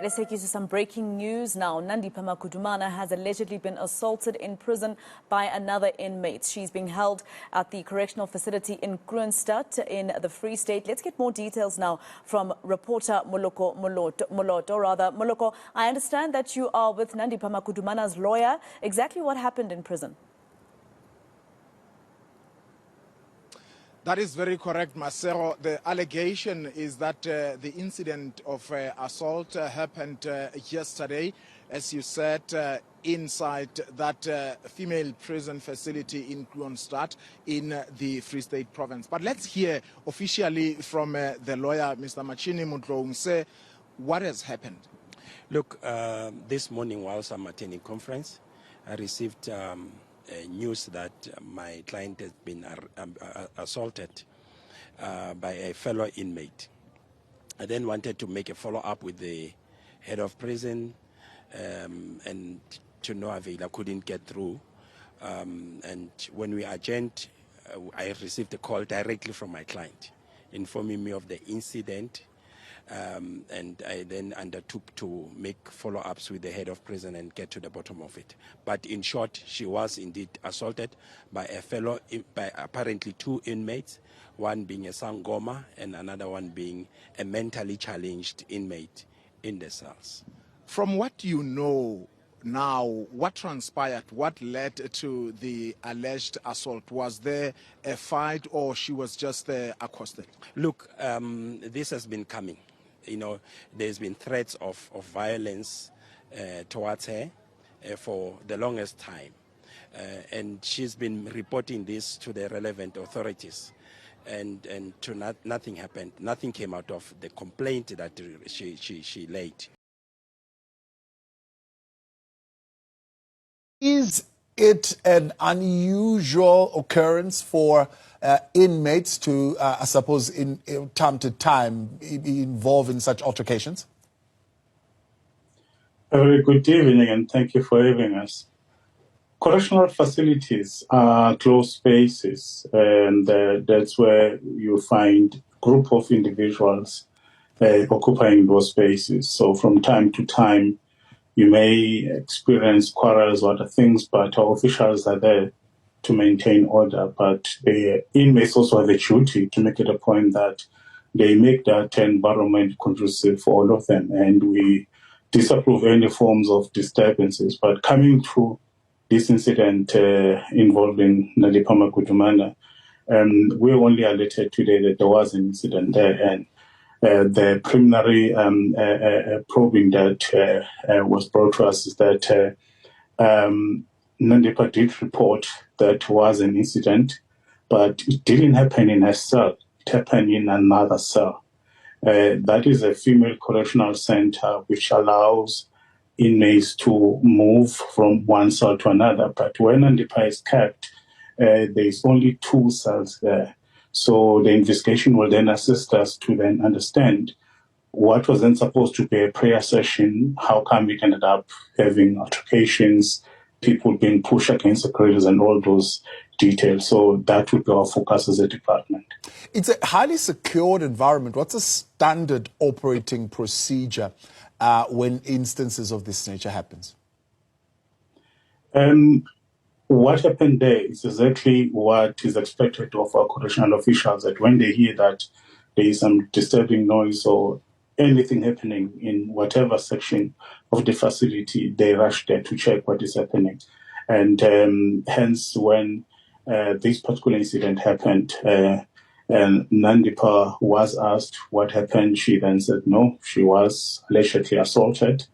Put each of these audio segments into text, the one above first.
Let's take you to some breaking news now. Nandipha Magudumana has allegedly been assaulted in prison by another inmate. She's being held at the correctional facility in Kroonstad in the Free State. Let's get more details now from reporter Moloko Moloko, I understand that you are with Nandipha Magudumana's lawyer. Exactly what happened in prison? That is very correct, Marcelo. The allegation is that the incident of assault happened yesterday, as you said, inside that female prison facility in Kroonstad in the Free State province. But let's hear officially from the lawyer, Mr. Machini Mudloungse, what has happened. Look, this morning whilst I'm attending conference, I received news that my client has been assaulted by a fellow inmate. I then wanted to make a follow-up with the head of prison and to no avail. I couldn't get through. And when we adjourned, I received a call directly from my client informing me of the incident. And I then undertook to make follow-ups with the head of prison and get to the bottom of it. But in short, she was indeed assaulted by by apparently two inmates, one being a Sangoma and another one being a mentally challenged inmate in the cells. From what you know now, what transpired? What led to the alleged assault? Was there a fight or she was just accosted? Look, this has been coming. You know, there's been threats of violence towards her for the longest time. And she's been reporting this to the relevant authorities. And nothing happened. Nothing came out of the complaint that she laid. Is it an unusual occurrence for inmates to, I suppose, in time to time, be involved in such altercations? A very good evening, and thank you for having us. Correctional facilities are closed spaces, and that's where you find a group of individuals occupying those spaces. So from time to time, you may experience quarrels or other things, but our officials are there to maintain order. But the inmates also have a duty to make it a point that they make that environment conducive for all of them. And we disapprove any forms of disturbances. But coming to this incident involving Nandipha Magudumana, we only alerted today that there was an incident there. And the preliminary probing that was brought to us is that Nandipha did report that was an incident, but it didn't happen in her cell. It happened in another cell. That is a female correctional center which allows inmates to move from one cell to another. But when Nandipha is kept, there's only two cells there. So the investigation will then assist us to then understand what was then supposed to be a prayer session, how come it ended up having altercations, people being pushed against the corridors and all those details. So that would be our focus as a department. It's a highly secured environment. What's a standard operating procedure when instances of this nature happens? What happened there is exactly what is expected of our correctional officials, that when they hear that there is some disturbing noise or anything happening in whatever section of the facility, they rush there to check what is happening. And hence, when this particular incident happened, and Nandipha was asked what happened, she then said no, she was allegedly assaulted.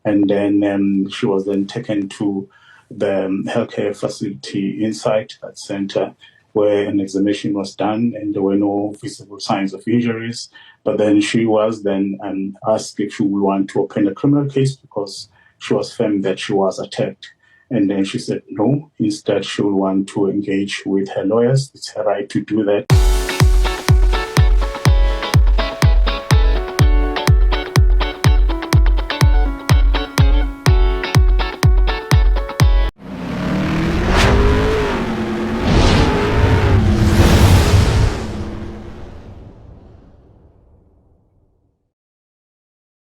And then she was then taken to the healthcare facility inside that center, where an examination was done and there were no visible signs of injuries. But then she was then asked if she would want to open a criminal case because she was firm that she was attacked. And then she said no. Instead, she would want to engage with her lawyers. It's her right to do that.